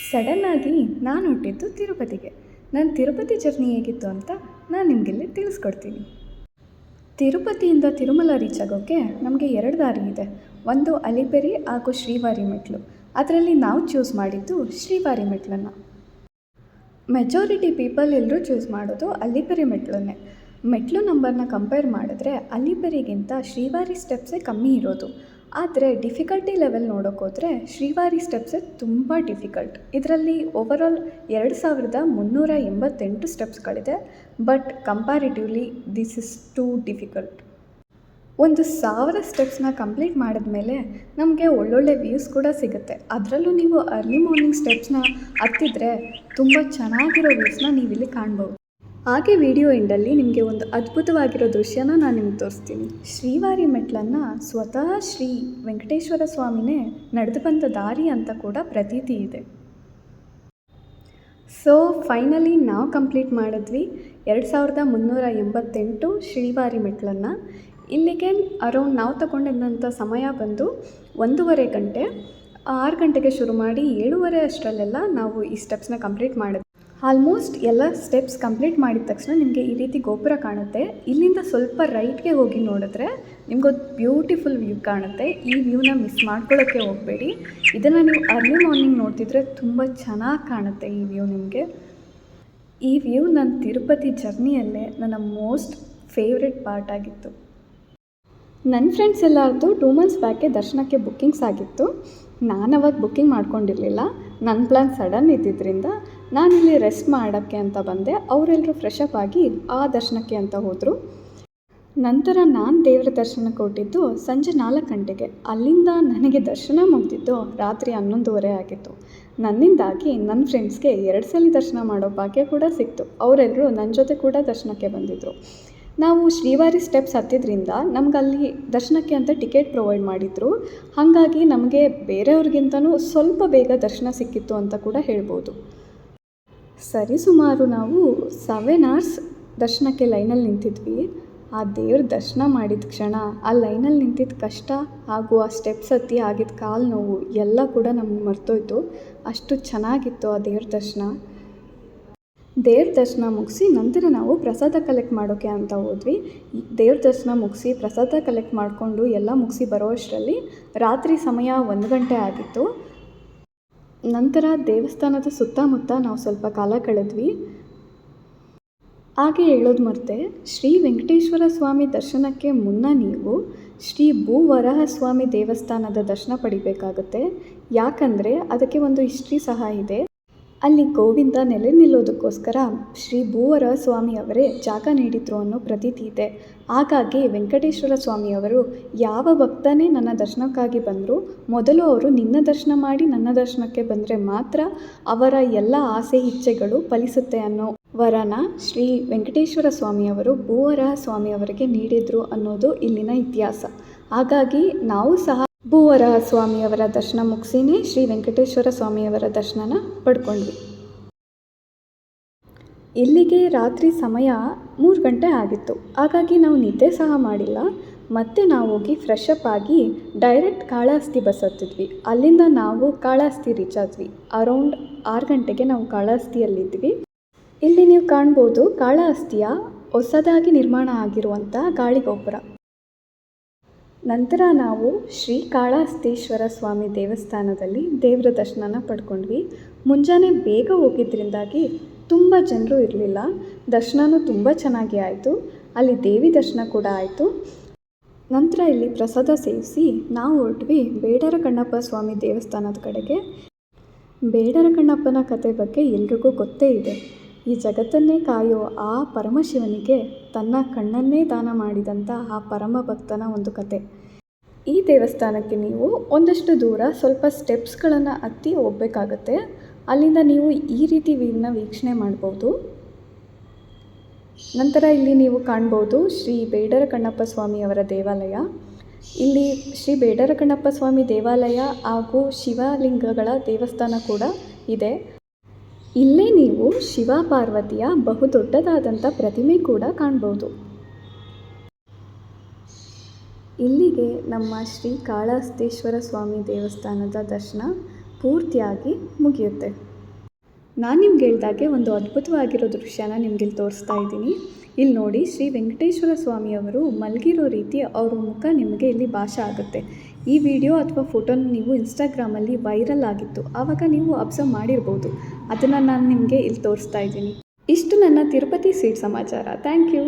ಸಡನ್ನಾಗಿ ನಾನು ಹುಟ್ಟಿದ್ದು ತಿರುಪತಿಗೆ. ನನ್ನ ತಿರುಪತಿ ಜರ್ನಿ ಹೇಗಿತ್ತು ಅಂತ ನಾನು ನಿಮಗಿಲ್ಲಿ ತಿಳಿಸ್ಕೊಡ್ತೀನಿ. ತಿರುಪತಿಯಿಂದ ತಿರುಮಲ ರೀಚ್ ಆಗೋಕ್ಕೆ ನಮಗೆ 2 ದಾರಿ ಇದೆ. ಒಂದು ಅಲಿಪಿರಿ ಹಾಗೂ ಶ್ರೀವಾರಿ ಮೆಟ್ಲು. ಅದರಲ್ಲಿ ನಾವು ಚೂಸ್ ಮಾಡಿದ್ದು ಶ್ರೀವಾರಿ ಮೆಟ್ಲನ್ನು. ಮೆಜಾರಿಟಿ ಪೀಪಲ್ ಎಲ್ಲರೂ ಚೂಸ್ ಮಾಡೋದು ಅಲಿಪಿರಿ ಮೆಟ್ಲನ್ನೇ. ಮೆಟ್ಲು ನಂಬರ್ನ ಕಂಪೇರ್ ಮಾಡಿದ್ರೆ ಅಲಿಪಿರಿಗಿಂತ ಶ್ರೀವಾರಿ ಸ್ಟೆಪ್ಸೇ ಕಮ್ಮಿ ಇರೋದು. ಆದರೆ ಡಿಫಿಕಲ್ಟಿ ಲೆವೆಲ್ ನೋಡೋಕ್ಕೋದ್ರೆ ಶ್ರೀವಾರಿ ಸ್ಟೆಪ್ಸೇ ತುಂಬ ಡಿಫಿಕಲ್ಟ್. ಇದರಲ್ಲಿ ಓವರಾಲ್ 2388 ಸ್ಟೆಪ್ಸ್ಗಳಿದೆ. But comparatively this is too difficult. 1000 ಸ್ಟೆಪ್ಸ್ನ ಕಂಪ್ಲೀಟ್ ಮಾಡಿದ್ಮೇಲೆ ನಮಗೆ ಒಳ್ಳೊಳ್ಳೆ ವ್ಯೂಸ್ ಕೂಡ ಸಿಗುತ್ತೆ. ಅದರಲ್ಲೂ ನೀವು ಅರ್ಲಿ ಮಾರ್ನಿಂಗ್ ಸ್ಟೆಪ್ಸ್ನ ಹತ್ತಿದ್ರೆ ತುಂಬ ಚೆನ್ನಾಗಿರೋ ವ್ಯೂಸ್ನ ನೀವಿಲ್ಲಿ ಕಾಣ್ಬೋದು. ಹಾಗೆ ವಿಡಿಯೋ ಎಂಡಲ್ಲಿ ನಿಮಗೆ ಒಂದು ಅದ್ಭುತವಾಗಿರೋ ದೃಶ್ಯನ ನಾನು ನಿಮ್ಗೆ ತೋರಿಸ್ತೀನಿ. ಶ್ರೀವಾರಿ ಮೆಟ್ಲನ್ನು ಸ್ವತಃ ಶ್ರೀ ವೆಂಕಟೇಶ್ವರ ಸ್ವಾಮಿನೇ ನಡೆದು ಬಂದ ದಾರಿ ಅಂತ ಕೂಡ ಪ್ರತೀತಿ ಇದೆ. ಸೊ ಫೈನಲಿ ನಾವು ಕಂಪ್ಲೀಟ್ ಮಾಡಿದ್ವಿ 2388 ಶ್ರೀವಾರಿ ಮೆಟ್ಲನ್ನು. ಇಲ್ಲಿಗೆ ಅರೌಂಡ್ ನಾವು ತಗೊಂಡಿದ್ದಂಥ ಸಮಯ ಬಂದು 1.5 ಗಂಟೆ. 6 ಗಂಟೆಗೆ ಶುರು ಮಾಡಿ 7:30 ಅಷ್ಟರಲ್ಲೆಲ್ಲ ನಾವು ಈ ಸ್ಟೆಪ್ಸ್ನ ಕಂಪ್ಲೀಟ್ ಮಾಡಿದ್ವಿ. ಆಲ್ಮೋಸ್ಟ್ ಎಲ್ಲ ಸ್ಟೆಪ್ಸ್ ಕಂಪ್ಲೀಟ್ ಮಾಡಿದ ತಕ್ಷಣ ನಿಮಗೆ ಈ ರೀತಿ ಗೋಪುರ ಕಾಣುತ್ತೆ. ಇಲ್ಲಿಂದ ಸ್ವಲ್ಪ ರೈಟ್ಗೆ ಹೋಗಿ ನೋಡಿದ್ರೆ ನಿಮಗೊಂದು ಬ್ಯೂಟಿಫುಲ್ ವ್ಯೂ ಕಾಣುತ್ತೆ. ಈ ವ್ಯೂನ ಮಿಸ್ ಮಾಡ್ಕೊಳ್ಳೋಕ್ಕೆ ಹೋಗಬೇಡಿ. ಇದನ್ನು ನೀವು ಅರ್ಲಿ ಮಾರ್ನಿಂಗ್ ನೋಡ್ತಿದ್ರೆ ತುಂಬ ಚೆನ್ನಾಗಿ ಕಾಣುತ್ತೆ ಈ ವ್ಯೂ ನಿಮಗೆ. ಈ ವ್ಯೂ ನನ್ನ ತಿರುಪತಿ ಜರ್ನಿಯಲ್ಲೇ ನನ್ನ ಮೋಸ್ಟ್ ಫೇವ್ರೆಟ್ ಪಾರ್ಟ್ ಆಗಿತ್ತು. ನನ್ನ ಫ್ರೆಂಡ್ಸ್ ಎಲ್ಲರದ್ದು 2 ಮಂತ್ಸ್ ಬ್ಯಾಕೆ ದರ್ಶನಕ್ಕೆ ಬುಕ್ಕಿಂಗ್ಸ್ ಆಗಿತ್ತು. ನಾನು ಅವಾಗ ಬುಕ್ಕಿಂಗ್ ಮಾಡ್ಕೊಂಡಿರಲಿಲ್ಲ. ನನ್ನ ಪ್ಲ್ಯಾನ್ ಸಡನ್ ಇದ್ದಿದ್ದರಿಂದ ನಾನಿಲ್ಲಿ ರೆಸ್ಟ್ ಮಾಡೋಕ್ಕೆ ಅಂತ ಬಂದೆ. ಅವರೆಲ್ಲರೂ ಫ್ರೆಶ್ ಅಪ್ ಆಗಿ ಆ ದರ್ಶನಕ್ಕೆ ಅಂತ ಹೋದರು. ನಂತರ ನಾನು ದೇವರ ದರ್ಶನಕ್ಕೆ ಹೊರಟಿದ್ದು ಸಂಜೆ 4 ಗಂಟೆಗೆ. ಅಲ್ಲಿಂದ ನನಗೆ ದರ್ಶನ ಮುಗಿದಿದ್ದು ರಾತ್ರಿ 11:30 ಆಗಿತ್ತು. ನನ್ನಿಂದಾಗಿ ನನ್ನ ಫ್ರೆಂಡ್ಸ್ಗೆ 2 ಸಲ ದರ್ಶನ ಮಾಡೋ ಭಾಗ್ಯ ಕೂಡ ಸಿಕ್ತು. ಅವರೆಲ್ಲರೂ ನನ್ನ ಜೊತೆ ಕೂಡ ದರ್ಶನಕ್ಕೆ ಬಂದಿದ್ದರು. ನಾವು ಶ್ರೀವಾರಿ ಸ್ಟೆಪ್ಸ್ ಹತ್ತಿದ್ರಿಂದ ನಮಗಲ್ಲಿ ದರ್ಶನಕ್ಕೆ ಅಂತ ಟಿಕೆಟ್ ಪ್ರೊವೈಡ್ ಮಾಡಿದರು. ಹಾಗಾಗಿ ನಮಗೆ ಬೇರೆಯವ್ರಿಗಿಂತನೂ ಸ್ವಲ್ಪ ಬೇಗ ದರ್ಶನ ಸಿಕ್ಕಿತ್ತು ಅಂತ ಕೂಡ ಹೇಳ್ಬೋದು. ಸರಿಸುಮಾರು ನಾವು 7 hours ದರ್ಶನಕ್ಕೆ ಲೈನಲ್ಲಿ ನಿಂತಿದ್ವಿ. ಆ ದೇವ್ರ ದರ್ಶನ ಮಾಡಿದ ಕ್ಷಣ ಆ ಲೈನಲ್ಲಿ ನಿಂತಿದ್ದ ಕಷ್ಟ ಹಾಗೂ ಆ ಸ್ಟೆಪ್ಸ್ ಹತ್ತಿ ಆಗಿದ್ದ ಕಾಲು ನೋವು ಎಲ್ಲ ಕೂಡ ನಮ್ಗೆ ಮರ್ತೋಯ್ತು. ಅಷ್ಟು ಚೆನ್ನಾಗಿತ್ತು ಆ ದೇವ್ರ ದರ್ಶನ. ದೇವ್ರ ದರ್ಶನ ಮುಗಿಸಿ ನಂತರ ನಾವು ಪ್ರಸಾದ ಕಲೆಕ್ಟ್ ಮಾಡೋಕ್ಕೆ ಅಂತ ಹೋದ್ವಿ. ದೇವ್ರ ದರ್ಶನ ಮುಗಿಸಿ ಪ್ರಸಾದ ಕಲೆಕ್ಟ್ ಮಾಡಿಕೊಂಡು ಎಲ್ಲ ಮುಗಿಸಿ ಬರೋ ಅಷ್ಟರಲ್ಲಿ ರಾತ್ರಿ ಸಮಯ 1 ಗಂಟೆ ಆಗಿತ್ತು. ನಂತರ ದೇವಸ್ಥಾನದ ಸುತ್ತಮುತ್ತ ನಾವು ಸ್ವಲ್ಪ ಕಾಲ ಕಳೆದ್ವಿ. ಹಾಗೆ ಹೇಳೋದು ಮರೆತೆ, ಶ್ರೀ ವೆಂಕಟೇಶ್ವರ ಸ್ವಾಮಿ ದರ್ಶನಕ್ಕೆ ಮುನ್ನ ನೀವು ಶ್ರೀ ಭೂವರಾಹ ಸ್ವಾಮಿ ದೇವಸ್ಥಾನದ ದರ್ಶನ ಪಡಿಬೇಕಾಗುತ್ತೆ. ಯಾಕಂದರೆ ಅದಕ್ಕೆ ಒಂದು ಹಿಸ್ಟ್ರಿ ಸಹ ಇದೆ. ಅಲ್ಲಿ ಗೋವಿಂದ ನೆಲೆ ನಿಲ್ಲೋದಕ್ಕೋಸ್ಕರ ಶ್ರೀ ಭೂವರಾಹ ಸ್ವಾಮಿಯವರೇ ಜಾಗ ನೀಡಿದ್ರು ಅನ್ನೋ ಪ್ರತೀತಿ ಇದೆ. ಹಾಗಾಗಿ ವೆಂಕಟೇಶ್ವರ ಸ್ವಾಮಿಯವರು ಯಾವ ಭಕ್ತನೇ ನನ್ನ ದರ್ಶನಕ್ಕಾಗಿ ಬಂದರೂ ಮೊದಲು ಅವರು ನಿನ್ನ ದರ್ಶನ ಮಾಡಿ ನನ್ನ ದರ್ಶನಕ್ಕೆ ಬಂದರೆ ಮಾತ್ರ ಅವರ ಎಲ್ಲ ಆಸೆ ಇಚ್ಛೆಗಳು ಫಲಿಸುತ್ತೆ ಅನ್ನೋ ವರನ ಶ್ರೀ ವೆಂಕಟೇಶ್ವರ ಸ್ವಾಮಿಯವರು ಭೂವರಾಹ ಸ್ವಾಮಿಯವರಿಗೆ ನೀಡಿದರು ಅನ್ನೋದು ಇಲ್ಲಿನ ಇತಿಹಾಸ. ಹಾಗಾಗಿ ನಾವು ಸಹ ಭೂವರಾಹ ಸ್ವಾಮಿಯವರ ದರ್ಶನ ಮುಗಿಸಿನೇ ಶ್ರೀ ವೆಂಕಟೇಶ್ವರ ಸ್ವಾಮಿಯವರ ದರ್ಶನನ ಪಡ್ಕೊಂಡ್ವಿ. ಇಲ್ಲಿಗೆ ರಾತ್ರಿ ಸಮಯ 3 ಗಂಟೆ ಆಗಿತ್ತು. ಹಾಗಾಗಿ ನಾವು ನಿದ್ದೆ ಸಹ ಮಾಡಿಲ್ಲ. ಮತ್ತೆ ನಾವು ಹೋಗಿ ಫ್ರೆಶ್ ಅಪ್ ಆಗಿ ಡೈರೆಕ್ಟ್ ಕಾಳಹಸ್ತಿ ಬಸ್ ಹತ್ತಿದ್ವಿ. ಅಲ್ಲಿಂದ ನಾವು ಕಾಳಹಸ್ತಿ ರೀಚ್ ಆದ್ವಿ. ಅರೌಂಡ್ 6 ಗಂಟೆಗೆ ನಾವು ಕಾಳಹಸ್ತಿಯಲ್ಲಿದ್ವಿ. ಇಲ್ಲಿ ನೀವು ಕಾಣ್ಬೋದು ಕಾಳಹಸ್ತಿಯ ಹೊಸದಾಗಿ ನಿರ್ಮಾಣ ಆಗಿರುವಂಥ ಗಾಳಿಗೋಪುರ. ನಂತರ ನಾವು ಶ್ರೀ ಕಾಳಹಸ್ತೇಶ್ವರ ಸ್ವಾಮಿ ದೇವಸ್ಥಾನದಲ್ಲಿ ದೇವರ ದರ್ಶನನ ಪಡ್ಕೊಂಡ್ವಿ. ಮುಂಜಾನೆ ಬೇಗ ಹೋಗಿದ್ದರಿಂದಾಗಿ ತುಂಬ ಜನರು ಇರಲಿಲ್ಲ. ದರ್ಶನವೂ ತುಂಬ ಚೆನ್ನಾಗಿ ಆಯಿತು. ಅಲ್ಲಿ ದೇವಿ ದರ್ಶನ ಕೂಡ ಆಯಿತು. ನಂತರ ಇಲ್ಲಿ ಪ್ರಸಾದ ಸೇವಿಸಿ ನಾವು ಹೊರಟ್ವಿ ಬೇಡರ ಕಣ್ಣಪ್ಪ ಸ್ವಾಮಿ ದೇವಸ್ಥಾನದ ಕಡೆಗೆ. ಬೇಡರ ಕಣ್ಣಪ್ಪನ ಕತೆ ಬಗ್ಗೆ ಎಲ್ರಿಗೂ ಗೊತ್ತೇ ಇದೆ. ಈ ಜಗತ್ತನ್ನೇ ಕಾಯೋ ಆ ಪರಮಶಿವನಿಗೆ ತನ್ನ ಕಣ್ಣನ್ನೇ ದಾನ ಮಾಡಿದಂಥ ಆ ಪರಮ ಭಕ್ತನ ಒಂದು ಕತೆ. ಈ ದೇವಸ್ಥಾನಕ್ಕೆ ನೀವು ಒಂದಷ್ಟು ದೂರ ಸ್ವಲ್ಪ ಸ್ಟೆಪ್ಸ್ಗಳನ್ನು ಹತ್ತಿ ಹೋಗಬೇಕಾಗತ್ತೆ. ಅಲ್ಲಿಂದ ನೀವು ಈ ರೀತಿ ವ್ಯೂನ ವೀಕ್ಷಣೆ ಮಾಡ್ಬೋದು. ನಂತರ ಇಲ್ಲಿ ನೀವು ಕಾಣ್ಬೋದು ಶ್ರೀ ಬೇಡರ ಕಣ್ಣಪ್ಪ ಸ್ವಾಮಿಯವರ ದೇವಾಲಯ. ಇಲ್ಲಿ ಶ್ರೀ ಬೇಡರ ಕಣ್ಣಪ್ಪ ಸ್ವಾಮಿ ದೇವಾಲಯ ಹಾಗೂ ಶಿವಲಿಂಗಗಳ ದೇವಸ್ಥಾನ ಕೂಡ ಇದೆ. ಇಲ್ಲೇ ನೀವು ಶಿವ ಪಾರ್ವತಿಯ ಬಹುದೊಡ್ಡದಾದಂಥ ಪ್ರತಿಮೆ ಕೂಡ ಕಾಣ್ಬೋದು. ಇಲ್ಲಿಗೆ ನಮ್ಮ ಶ್ರೀ ಕಾಳಹಸ್ತೇಶ್ವರ ಸ್ವಾಮಿ ದೇವಸ್ಥಾನದ ದರ್ಶನ ಪೂರ್ತಿಯಾಗಿ ಮುಗಿಯುತ್ತೆ. ನಾನು ನಿಮ್ಗೆ ಹೇಳ್ದಾಗೆ ಒಂದು ಅದ್ಭುತವಾಗಿರೋ ದೃಶ್ಯನ ನಿಮ್ಗೆ ಇಲ್ಲಿ ತೋರಿಸ್ತಾ ಇದ್ದೀನಿ. ಇಲ್ಲಿ ನೋಡಿ, ಶ್ರೀ ವೆಂಕಟೇಶ್ವರ ಸ್ವಾಮಿಯವರು ಮಲಗಿರೋ ರೀತಿ ಅವ್ರ ಮುಖ ನಿಮಗೆ ಇಲ್ಲಿ ಭಾಷೆ ಆಗುತ್ತೆ. ಈ ವಿಡಿಯೋ ಅಥವಾ ಫೋಟೋನ ನೀವು ಇನ್ಸ್ಟಾಗ್ರಾಮಲ್ಲಿ ವೈರಲ್ ಆಗಿತ್ತು, ಆವಾಗ ನೀವು ಅಬ್ಸರ್ವ್ ಮಾಡಿರ್ಬೋದು. ಅದನ್ನು ನಾನು ನಿಮಗೆ ಇಲ್ಲಿ ತೋರಿಸ್ತಾ ಇದ್ದೀನಿ. ಇಷ್ಟು ನನ್ನ ತಿರುಪತಿ ಸ್ವೀಟ್ ಸಮಾಚಾರ. Thank you.